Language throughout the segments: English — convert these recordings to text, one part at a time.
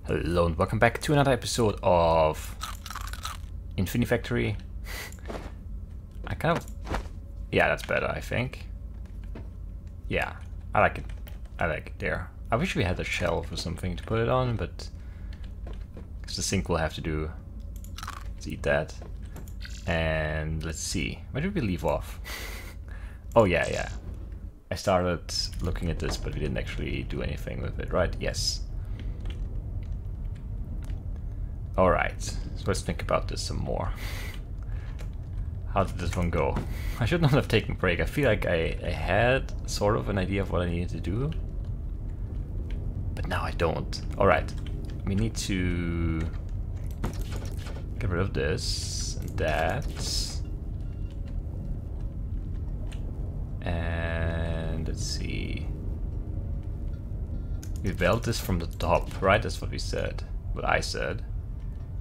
Hello and welcome back to another episode of Infinifactory. Yeah, that's better, I think. Yeah, I like it. I like it there. I wish we had a shelf or something to put it on, but because the sink will have to do. Let's eat that. And let's see. Where did we leave off? Oh yeah. I started looking at this, but we didn't actually do anything with it, right? Yes. Alright, so let's think about this some more. How did this one go? I should not have taken a break. I feel like I had sort of an idea of what I needed to do. But now I don't. Alright, we need to get rid of this and that. And let's see. We weld this from the top, right? That's what we said. What I said.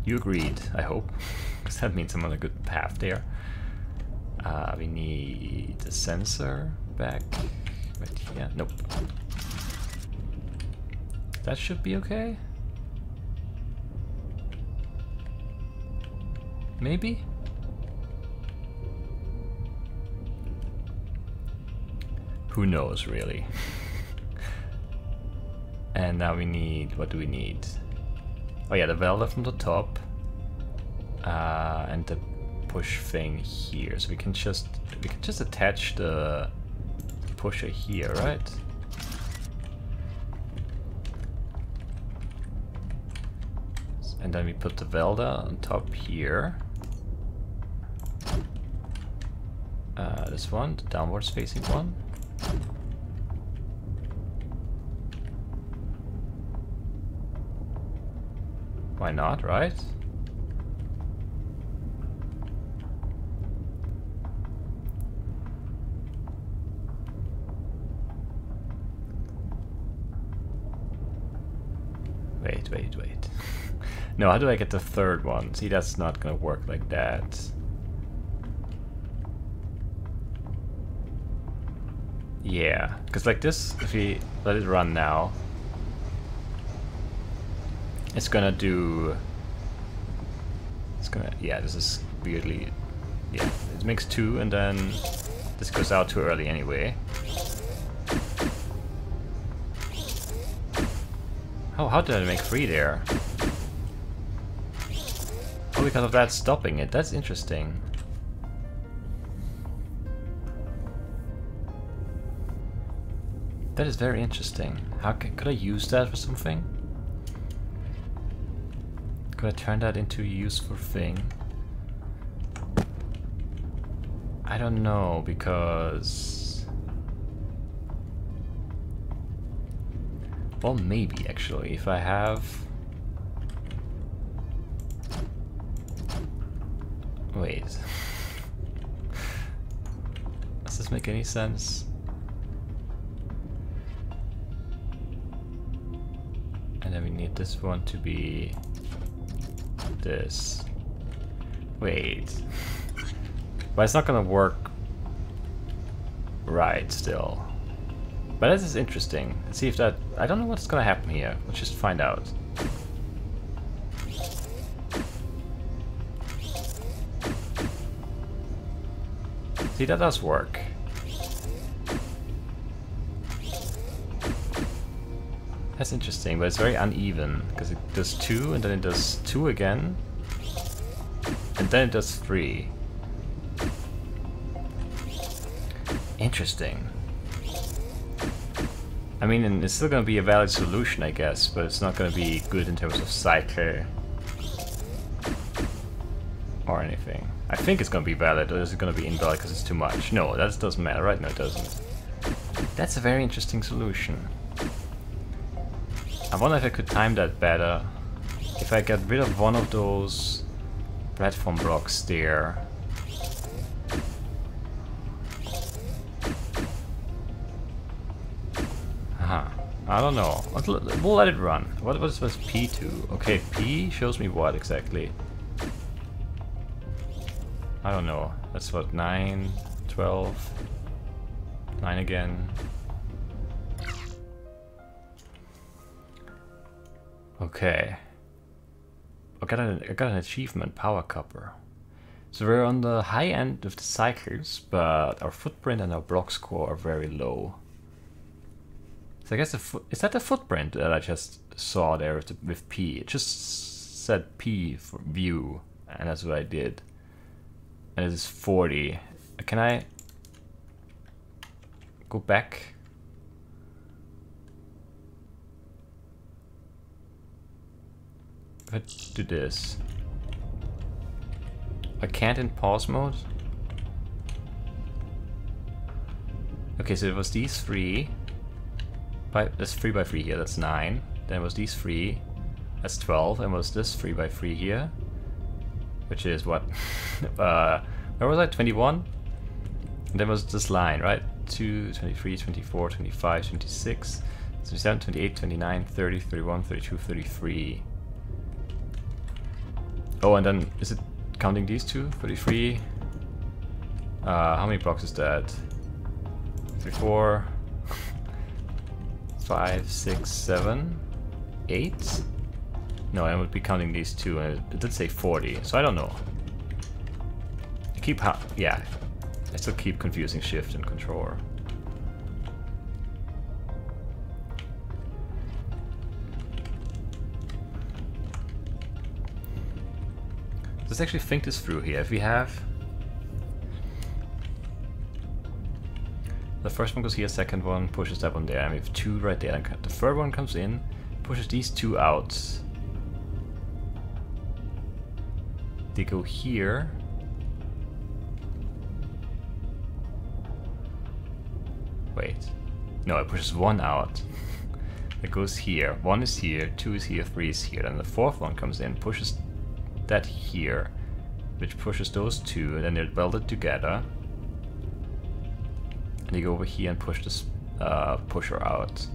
You agreed, I hope, because that means I'm on a good path there. We need the sensor back right here. Nope. That should be okay. Maybe? Who knows, really? And now we need, what do we need? Oh yeah, the welder from the top, and the push thing here. So we can just attach the pusher here, right? And then we put the welder on top here. This one, the downwards facing one. Why not, right? Wait. No, how do I get the third one? See, that's not gonna work like that. Yeah, because like this, if we let it run now, it's gonna do... yeah, this is weirdly... yeah, it makes 2 and then this goes out too early anyway. Oh, how did I make 3 there? Oh, because of that stopping it. That's interesting. That is very interesting. How could I use that for something? Could I turn that into a useful thing? I don't know, because... well, maybe actually, if I have... wait. Does this make any sense? And then we need this one to be... this. Wait. But it's not gonna work right still. But this is interesting. Let's see if that... I don't know what's gonna happen here. Let's just find out. See, that does work. That's interesting, but it's very uneven, because it does 2 and then it does 2 again, and then it does 3. Interesting. I mean, it's still going to be a valid solution, I guess, but it's not going to be good in terms of cycle or anything. I think it's going to be valid, or is it going to be invalid because it's too much? No, that doesn't matter, right? No, it doesn't. That's a very interesting solution. I wonder if I could time that better. If I get rid of one of those platform blocks there. I don't know. We'll let it run. What was P2? Okay, P shows me what exactly? I don't know. That's what, 9, 12, 9 again. Okay. I got an achievement, Power Copper. So we're on the high end of the cycles, but our footprint and our block score are very low. So I guess is that the footprint that I just saw there with P? It just said P for view, and that's what I did. And it is 40. Can I go back? Let's do this. I can't in pause mode. Okay, so it was these three. That's 3 by 3 here, that's 9. Then it was these 3, that's 12. And was this 3 by 3 here, which is what? Where was I? 21? And then was this line, right? 2, 23, 24, 25, 26, 27, 28, 29, 30, 31, 32, 33. Oh, and then is it counting these two? 33. How many blocks is that? 3, 4, 5, 6, 7, 8. No, I would be counting these two, and it did say 40, so I don't know. Yeah, I still keep confusing shift and control. Let's actually think this through here. If we have the first one goes here, second one pushes that one there, and we have 2 right there. And the third one comes in, pushes these 2 out. They go here. Wait. No, it pushes 1 out. It goes here. 1 is here, 2 is here, 3 is here. Then the fourth one comes in, pushes that here, which pushes those 2, and then they're welded together. And they go over here and push this pusher out.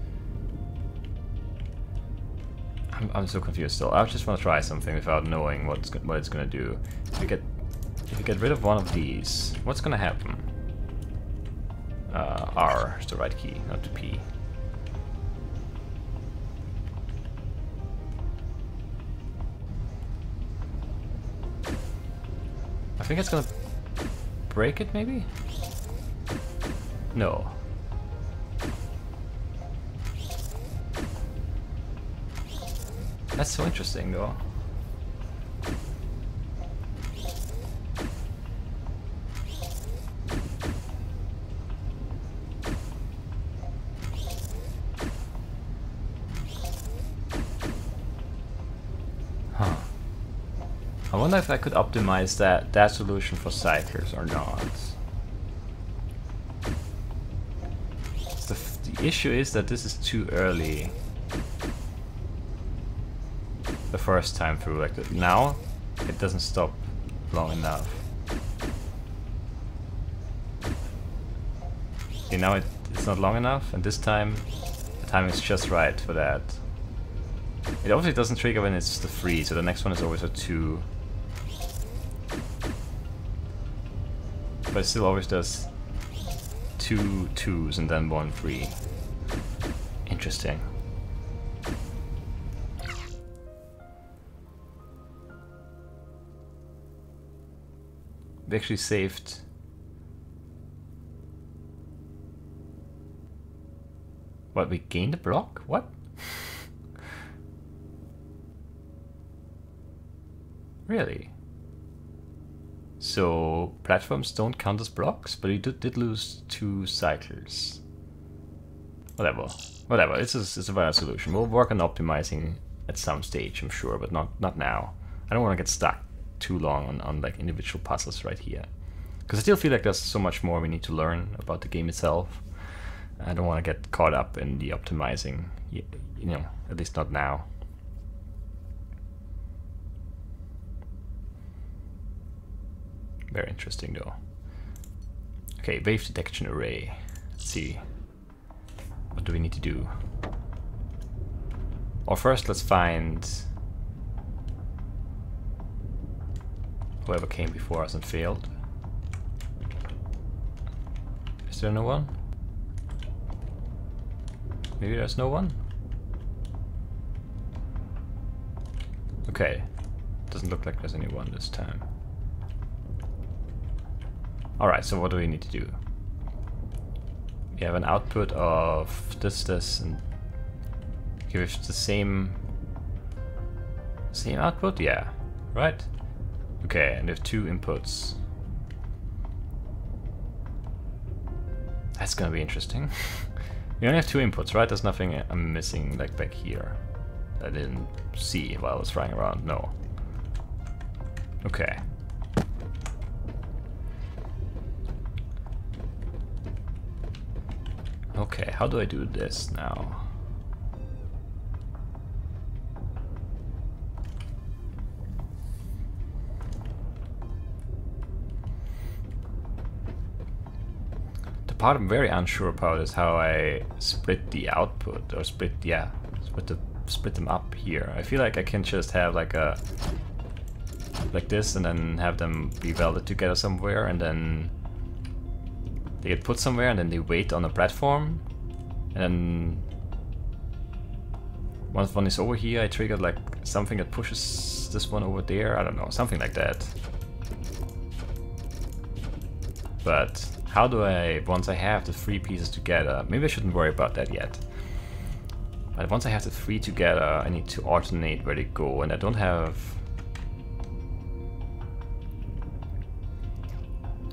I'm so confused still. I just want to try something without knowing what it's gonna do. If you get rid of one of these, what's gonna happen? R is the right key, not the P. I think it's gonna break it, maybe? No. That's so interesting, though. Huh. I wonder if I could optimize that solution for cycles or not. The issue is that this is too early. The first time through, like now, it doesn't stop long enough. Okay, now it's not long enough, and this time the timing is just right for that. It obviously doesn't trigger when it's the 3, so the next one is always a 2. But it still always does 2 2s and then 1 3. Interesting. We actually saved. What, we gained a block? What? Really? So platforms don't count as blocks, but you did lose 2 cycles. Whatever. It's a valid solution. We'll work on optimizing at some stage, I'm sure, but not now. I don't want to get stuck too long on like individual puzzles right here, because I still feel like there's so much more we need to learn about the game itself. I don't want to get caught up in the optimizing, you know, at least not now. Very interesting though. Okay, wave detection array. Let's see. What do we need to do? Or first let's find whoever came before us and failed. Is there no one? Maybe there's no one? Okay. Doesn't look like there's anyone this time. Alright, so what do we need to do? We have an output of this, and give it the same output? Yeah, right? Okay, and we have 2 inputs. That's gonna be interesting. We only have 2 inputs, right? There's nothing I'm missing like back here that I didn't see while I was flying around. No. Okay. Okay, how do I do this now? The part I'm very unsure about is how I split the output, or split them up here. I feel like I can just have like this, and then have them be welded together somewhere, and then they get put somewhere, and then they wait on a platform, and then once one is over here, I trigger like something that pushes this one over there. I don't know, something like that. But how do I, once I have the 3 pieces together, maybe I shouldn't worry about that yet. But once I have the 3 together, I need to alternate where they go, and I don't have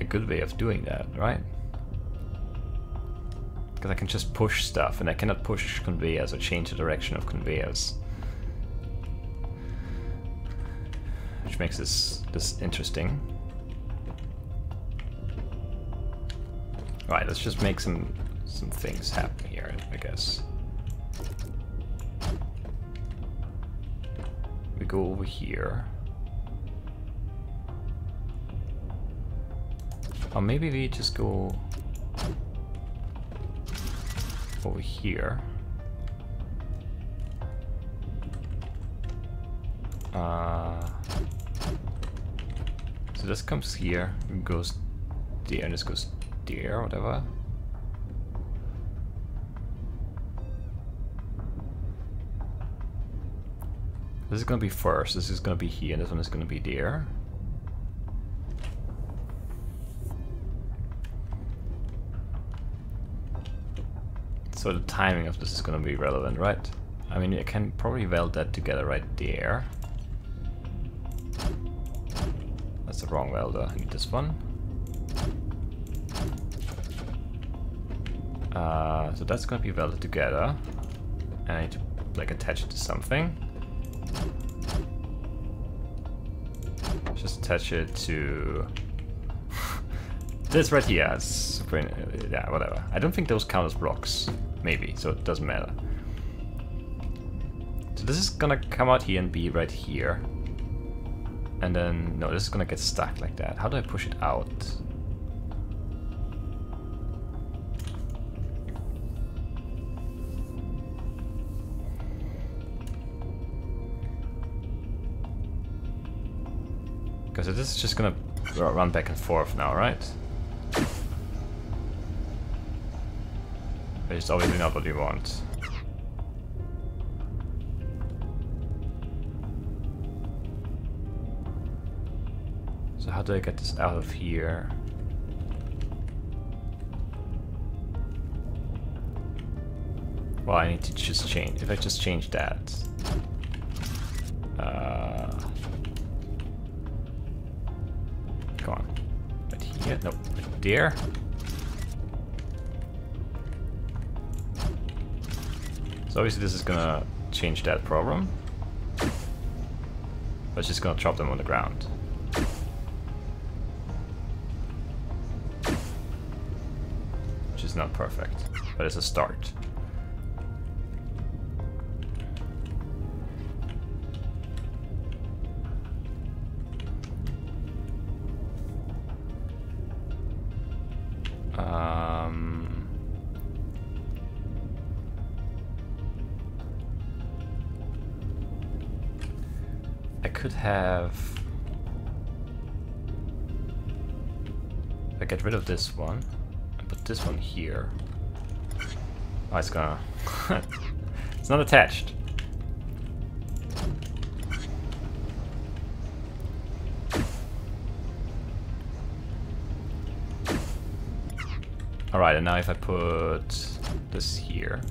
a good way of doing that, right? Because I can just push stuff, and I cannot push conveyors or change the direction of conveyors. Which makes this interesting. Right, let's just make some things happen here, I guess. We go over here. Or maybe we just go over here. So this comes here, it goes there, and this goes there, whatever. This is gonna be first, this is gonna be here, and this one is gonna be there. So the timing of this is gonna be relevant, right? I mean, I can probably weld that together right there. That's the wrong welder, I need this one. So that's gonna be welded together. And I need to like attach it to something. Just attach it to this right here. It's super, yeah, whatever. I don't think those count as blocks. Maybe, so it doesn't matter. So this is gonna come out here and be right here. And then, no, this is gonna get stuck like that. How do I push it out? Because this is just gonna run back and forth now, right? But it's obviously not what we want. So how do I get this out of here? Well, I need to just change. If I just change that. Come on. Right here? Nope. Right there. So obviously this is gonna change that problem. But it's just gonna drop them on the ground. Which is not perfect, but it's a start. I could have... If I get rid of this one and put this one here. Oh, it's gonna... It's not attached. Alright, and now if I put this here.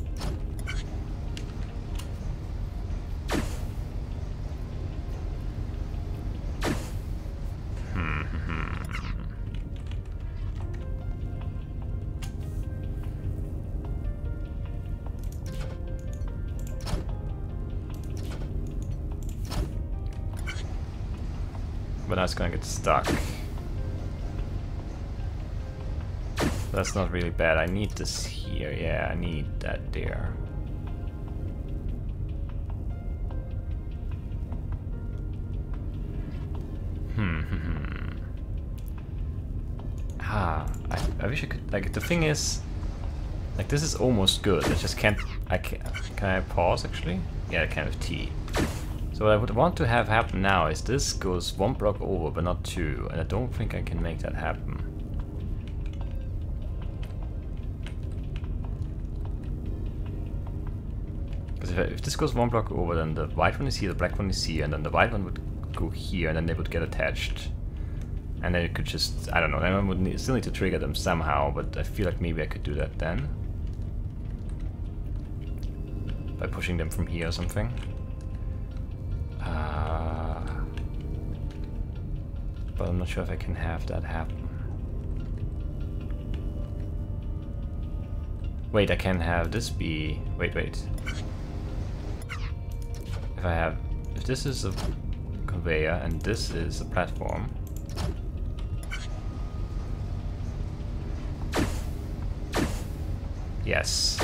But now it's gonna get stuck. That's not really bad. I need this here. Yeah, I need that there. I wish I could. Like, the thing is, like, this is almost good. I just can't. Can I pause actually? Yeah, I can with T. So what I would want to have happen now is this goes 1 block over, but not 2, and I don't think I can make that happen. Because if this goes 1 block over, then the white one is here, the black one is here, and then the white one would go here, and then they would get attached. And then it could just, I don't know, then I would still need to trigger them somehow, but I feel like maybe I could do that then. By pushing them from here or something. But I'm not sure if I can have that happen. Wait, I can have this be... Wait. If this is a conveyor and this is a platform... Yes.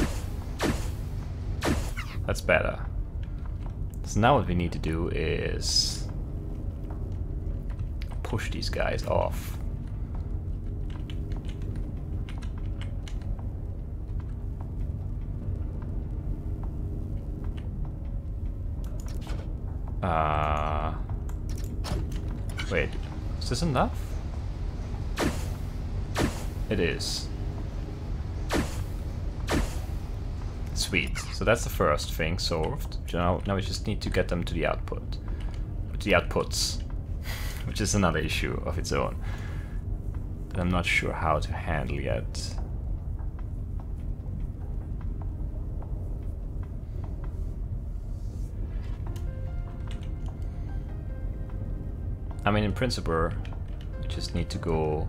That's better. So now what we need to do is push these guys off. Wait, is this enough? It is. Sweet. So that's the first thing solved. Now we just need to get them to the output. To the outputs. Which is another issue of its own. That I'm not sure how to handle yet. I mean, in principle, we just need to go...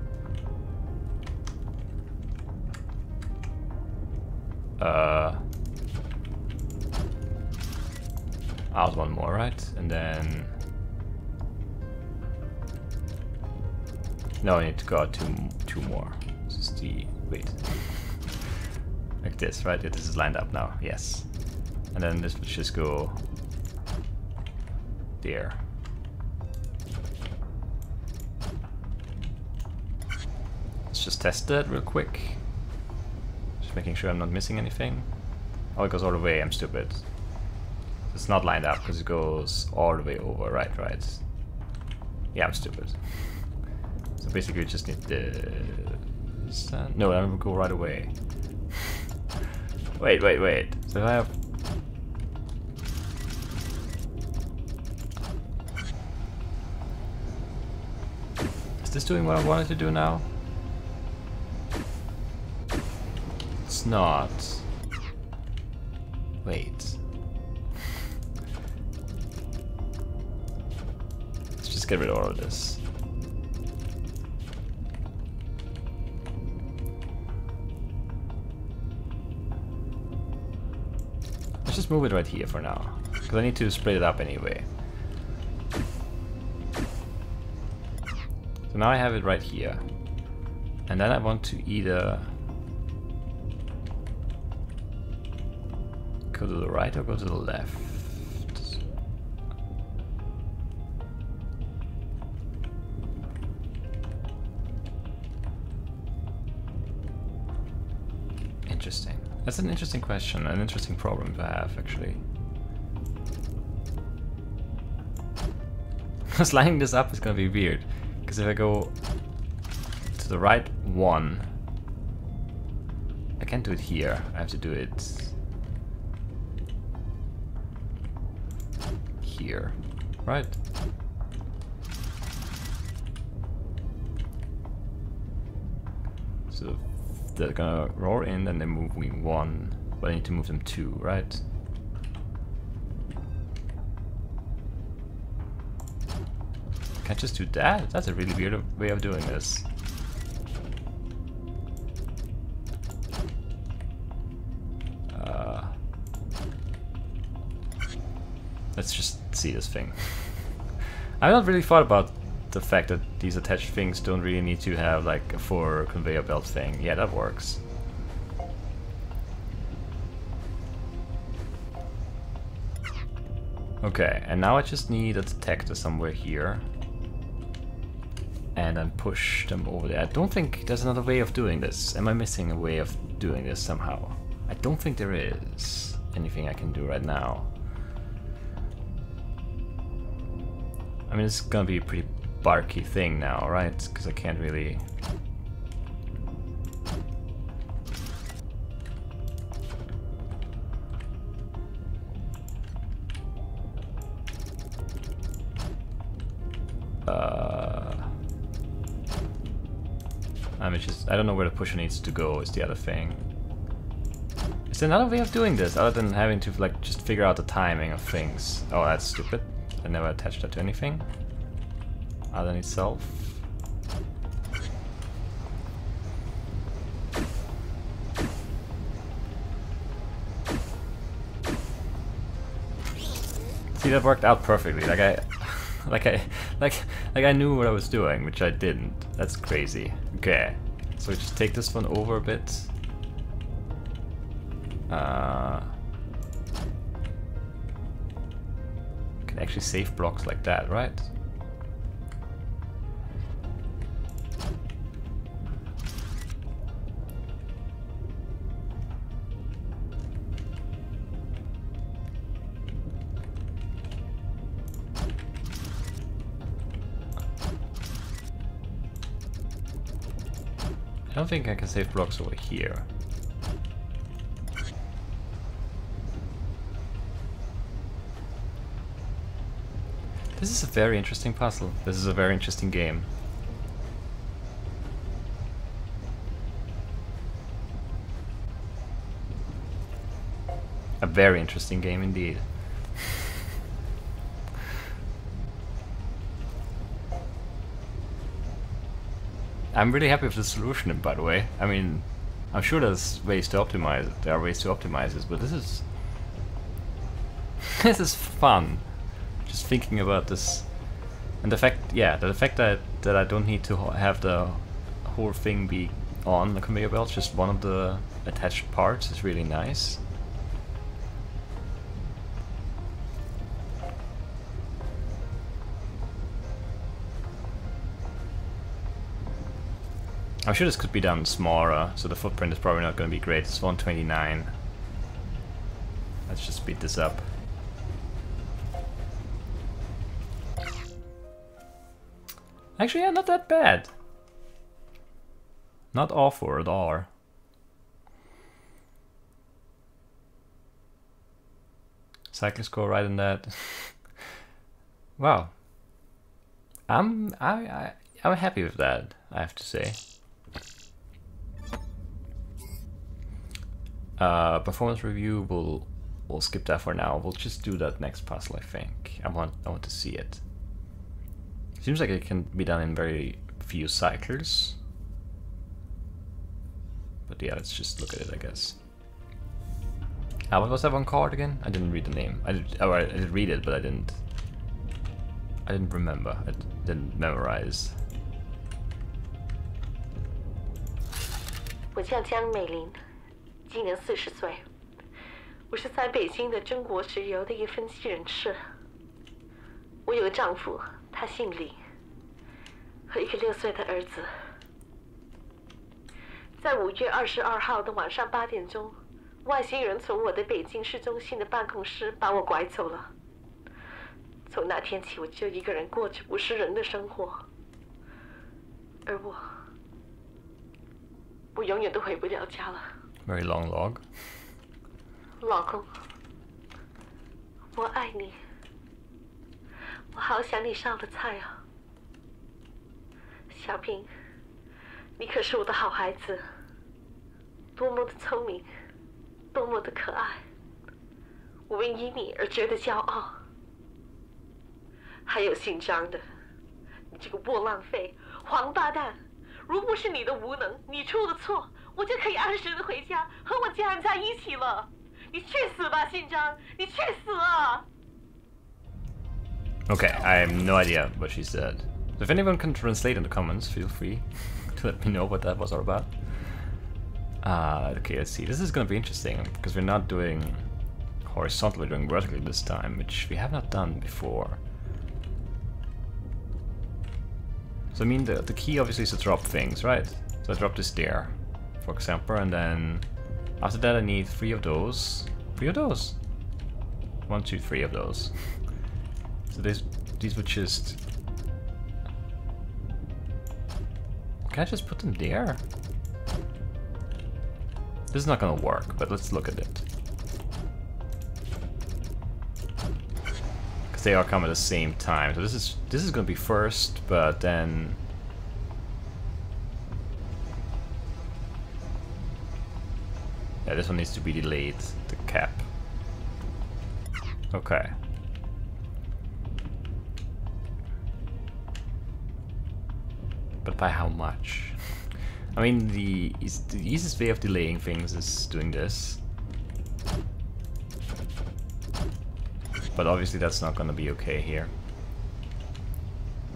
out one more, right? And then... No, I need to go out two more. This is the... wait. Like this, right? Yeah, this is lined up now, yes. And then this would just go... there. Let's just test that real quick. Just making sure I'm not missing anything. Oh, it goes all the way, I'm stupid. It's not lined up because it goes all the way over, right? Yeah, I'm stupid. So basically we just need this... no, that will go right away. Wait. So if I have... Is this doing what I wanted to do now? It's not. Wait. Let's just get rid of all of this. Let's just move it right here for now, because I need to split it up anyway. So now I have it right here, and then I want to either go to the right or go to the left. Interesting. That's an interesting question, an interesting problem to have, actually. Because lining this up is gonna be weird. Because if I go to the right one, I can't do it here. I have to do it here, right? So they're gonna roar in, then they move me 1, but I need to move them 2, right? Can I just do that? That's a really weird way of doing this. Let's just see this thing. I've not really thought about the fact that these attached things don't really need to have like a 4 conveyor belt thing. Yeah, that works. Okay, and now I just need a detector somewhere here. And then push them over there. I don't think there's another way of doing this. Am I missing a way of doing this somehow? I don't think there is anything I can do right now. I mean, it's gonna be a pretty barky thing now, right? Because I can't really... I don't know where the pusher needs to go is the other thing. Is there another way of doing this other than having to like just figure out the timing of things? Oh, that's stupid. I never attached that to anything other than itself. See, that worked out perfectly. Like I knew what I was doing, which I didn't. That's crazy. Okay, so we just take this one over a bit. Can actually save blocks like that, right? I don't think I can save blocks over here. This is a very interesting puzzle. This is a very interesting game. A very interesting game indeed. I'm really happy with the solution, by the way. I mean, I'm sure there's ways to optimize it. There are ways to optimize this, but this is this is fun. Just thinking about this, and the fact, yeah, the fact that I don't need to have the whole thing be on the conveyor belt, just one of the attached parts, is really nice. I'm sure this could be done smaller, so the footprint is probably not going to be great. It's 129. Let's just speed this up. Actually, yeah, not that bad. Not awful at all. Cycling score right in that. Wow. I'm happy with that, I have to say. Performance review, we'll skip that for now. We'll just do that next puzzle, I think. I want to see it. Seems like it can be done in very few cycles. But yeah, let's just look at it, I guess. What was that one called again? I didn't read the name. I did read it, but I didn't remember. I didn't memorize. 我叫江美玲，今年40岁。我是在北京的中国石油的一分析人士。我有个丈夫，他姓李，和一个6岁的儿子。在5月22号的晚上8点钟，外星人从我的北京市中心的办公室把我拐走了。从那天起，我就一个人过着不是人的生活，而我永远都回不了家了。Very long log. 老公，我爱你，我好想你烧的菜啊。小平，你可是我的好孩子。多么的聪明，多么的可爱，我为因你而觉得骄傲。还有姓张的，你这个窝囊废、黄八蛋！如不是你的无能，你出了错，我就可以按时的回家和我家人在一起了。你去死吧，姓张！你去死啊！ Okay, I have no idea what she said. So if anyone can translate in the comments, feel free to let me know what that was all about. Okay, let's see. This is gonna be interesting because we're not doing horizontal, we're doing vertically this time, which we have not done before. So I mean, the key obviously is to drop things, right? So I drop this there, for example, and then after that I need 3 of those. 3 of those? 1, 2, 3 of those. So these would just... Can I just put them there? This is not gonna work, but let's look at it. Because they all come at the same time. So this is gonna be first, but then... Yeah, this one needs to be delayed, the cap. Okay. But by how much? I mean, the easiest way of delaying things is doing this. But obviously that's not gonna be okay here.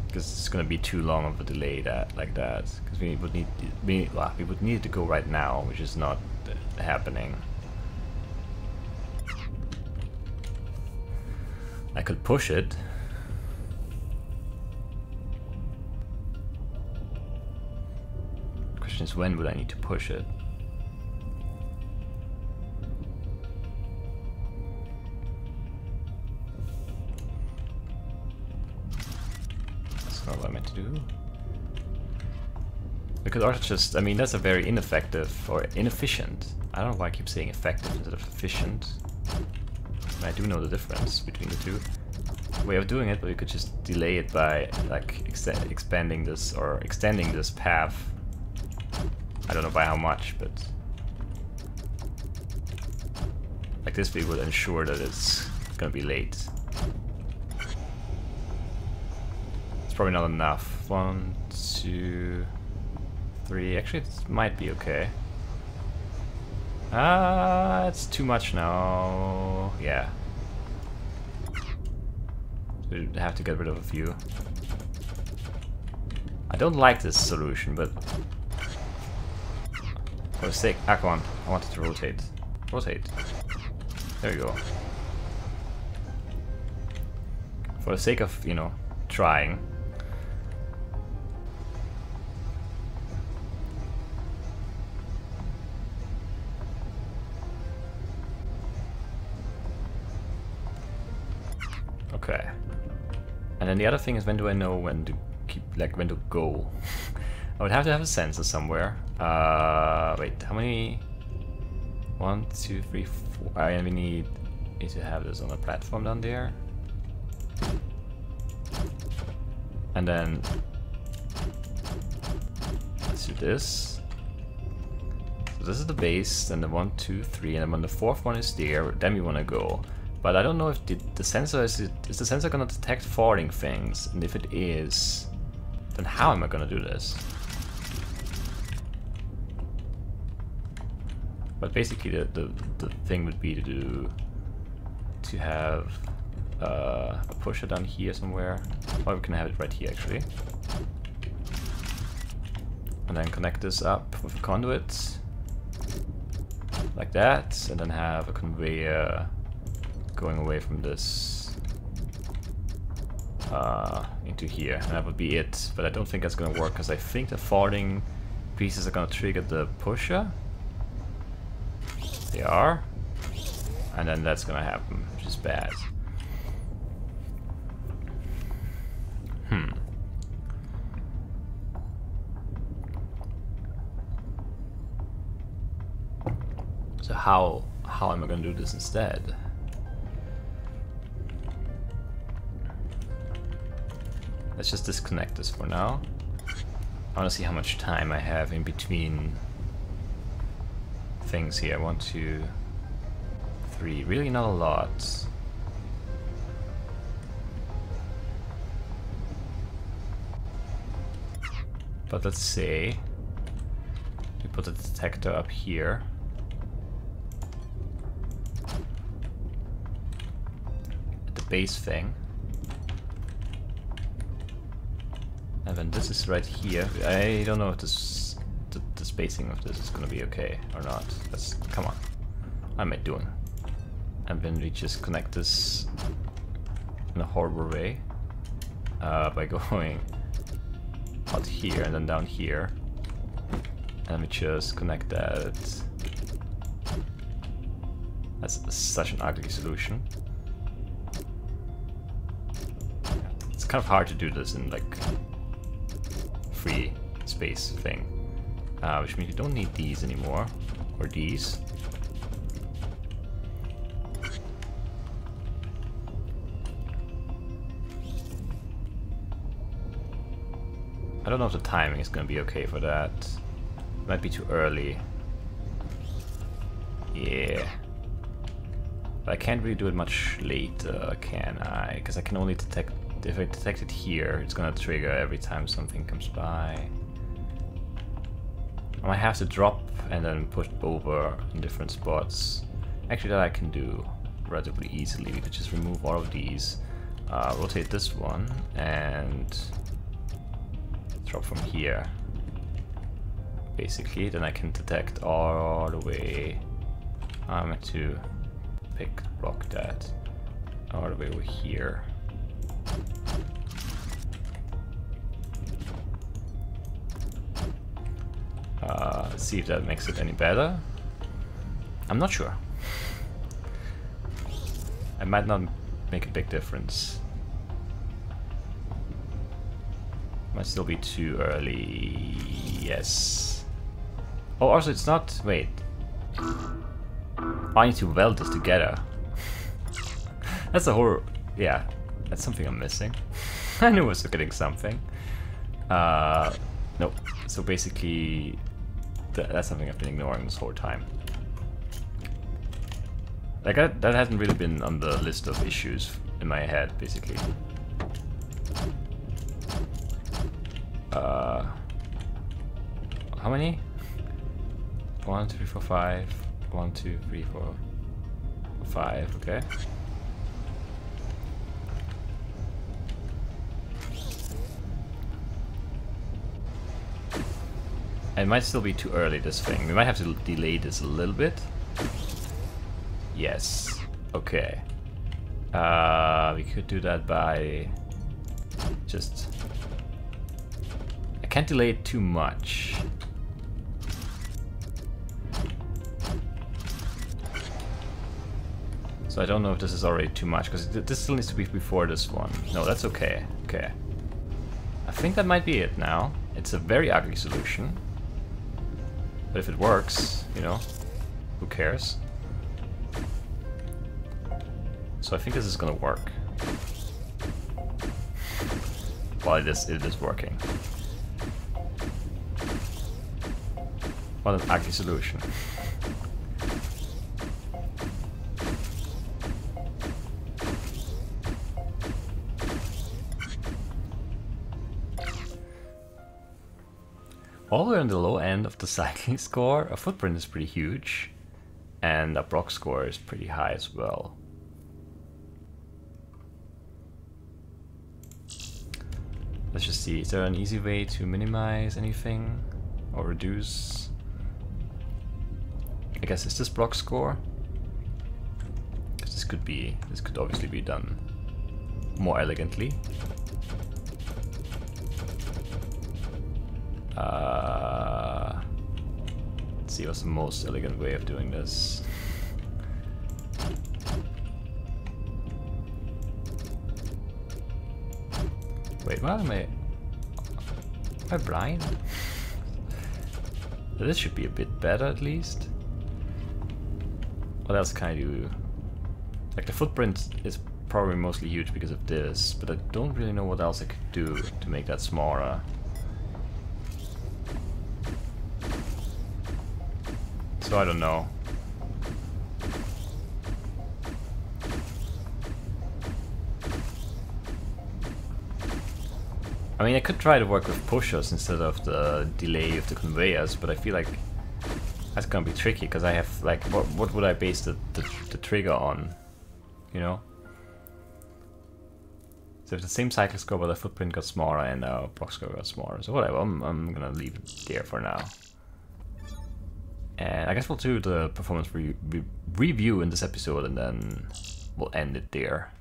Because it's gonna be too long of a delay like that. Because we would need it to go right now, which is not happening. I could push it. Question is, when would I need to push it? That's not what I meant to do. Because also just, I mean, that's a very ineffective or inefficient. I don't know why I keep saying effective instead of efficient. I do know the difference between the two. Way of doing it, but we could just delay it by like expanding this or extending this path. I don't know by how much, but like this we would ensure that it's gonna be late. It's probably not enough. 1, 2, 3. Actually, it might be okay. It's too much now. Yeah. We'd have to get rid of a few. I don't like this solution, but for the sake, come on, I want it to rotate. Rotate. There you go. For the sake of, you know, trying. Okay. And then the other thing is, when do I know when to keep, like, when to go? I would have to have a sensor somewhere. Wait, how many? 1, 2, 3, 4. I need to have this on a platform down there. And then let's do this. So this is the base, then the 1, 2, 3, and then when the 4th one is there, then we want to go. But I don't know if the sensor is the sensor gonna detect falling things, and if it is, then how am I gonna do this? But basically, the thing would be to have a pusher down here somewhere, or we can have it right here actually, and then connect this up with a conduit like that, and then have a conveyor going away from this into here, and that would be it. But I don't think that's gonna work, because I think the falling pieces are gonna trigger the pusher. They are, and then that's gonna happen, which is bad. So how am I gonna do this instead? Let's just disconnect this for now. I want to see how much time I have in between things here. 1, 2, 3. Really not a lot. But let's say we put a detector up here. At the base thing. And then this is right here. I don't know if this, the spacing of this is gonna be okay or not. Let's, come on. What am I doing? And then we just connect this in a horrible way by going out here and then down here, and we just connect that. That's such an ugly solution. It's kind of hard to do this in like free space thing, which means you don't need these anymore, or these. I don't know if the timing is going to be okay for that. Might be too early. Yeah. But I can't really do it much later, can I? Because I can only detect... If I detect it here, it's going to trigger every time something comes by. I might have to drop and then push over in different spots. Actually, that I can do relatively easily. We could just remove all of these. Rotate this one and... drop from here, basically. Then I can detect all the way. I'm going to block that all the way over here. Let's see if that makes it any better. I'm not sure. It might not make a big difference. Might still be too early. Yes. Oh, also it's not... Wait. I need to weld this together. That's a whole... Yeah, that's something I'm missing. I knew I was getting something. Nope. So basically, that's something I've been ignoring this whole time. Like, that hasn't really been on the list of issues in my head, basically. How many? 1, 2, 3, 4, 5. 1, 2, 3, 4, 5. Okay. It might still be too early, this thing. We might have to delay this a little bit. Yes. Okay. We could do that by just... I can't delay it too much. So I don't know if this is already too much, because this still needs to be before this one. No, that's okay. Okay. I think that might be it now. It's a very ugly solution. But if it works, you know, who cares? So I think this is gonna work. Well, it is working. What an ugly solution. While we're on the low end of the cycling score, a footprint is pretty huge, and a block score is pretty high as well. Let's just see, is there an easy way to minimize anything or reduce? I guess it's this block score. This could obviously be done more elegantly. Let's see what's the most elegant way of doing this. Wait, what am I blind? This should be a bit better at least. What else can I do? Like, the footprint is probably mostly huge because of this, but I don't really know what else I could do to make that smaller. So So I don't know. I mean, I could try to work with pushers instead of the delay of the conveyors, but I feel like that's gonna be tricky because I have like, what would I base the trigger on? You know? So if the same cycle score, but the footprint got smaller and our block score got smaller. So whatever, I'm gonna leave it there for now. And I guess we'll do the performance review in this episode, and then we'll end it there.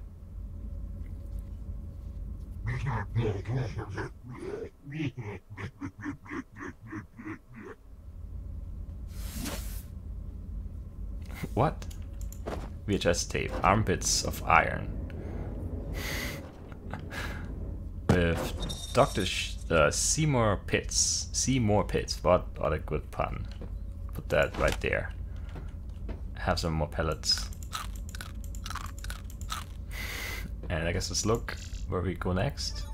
What? VHS tape. Armpits of iron. With Dr. Seymour Pitts. Seymour Pitts. What a good pun. Put that right there. Have some more pellets. And I guess let's look where we go next.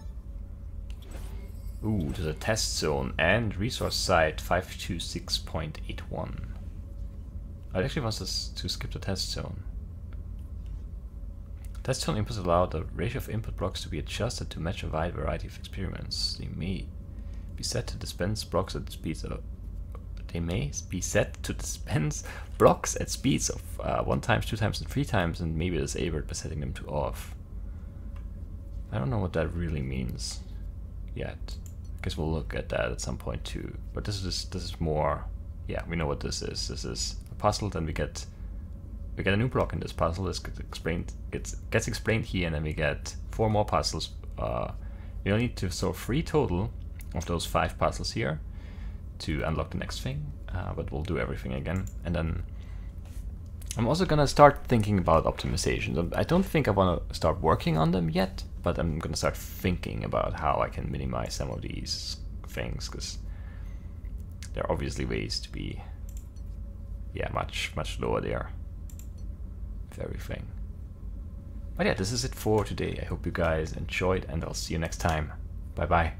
Ooh, to the test zone and resource site 526.81. It actually wants us to skip the test zone. Test zone inputs allow the ratio of input blocks to be adjusted to match a wide variety of experiments. They may be set to dispense blocks at speeds of 1 times, 2 times, and 3 times, and maybe disabled by setting them to off. I don't know what that really means yet. I guess we'll look at that at some point too. But this is more. Yeah, we know what this is. This is a puzzle. Then we get a new block in this puzzle. This gets explained here, and then we get 4 more puzzles. We only need to solve 3 total of those 5 puzzles here to unlock the next thing. But we'll do everything again, and then I'm also gonna start thinking about optimizations. I don't think I want to start working on them yet, but I'm gonna start thinking about how I can minimize some of these things, because there are obviously ways to be, yeah, much lower there with everything. But yeah, this is it for today. I hope you guys enjoyed, and I'll see you next time. Bye bye.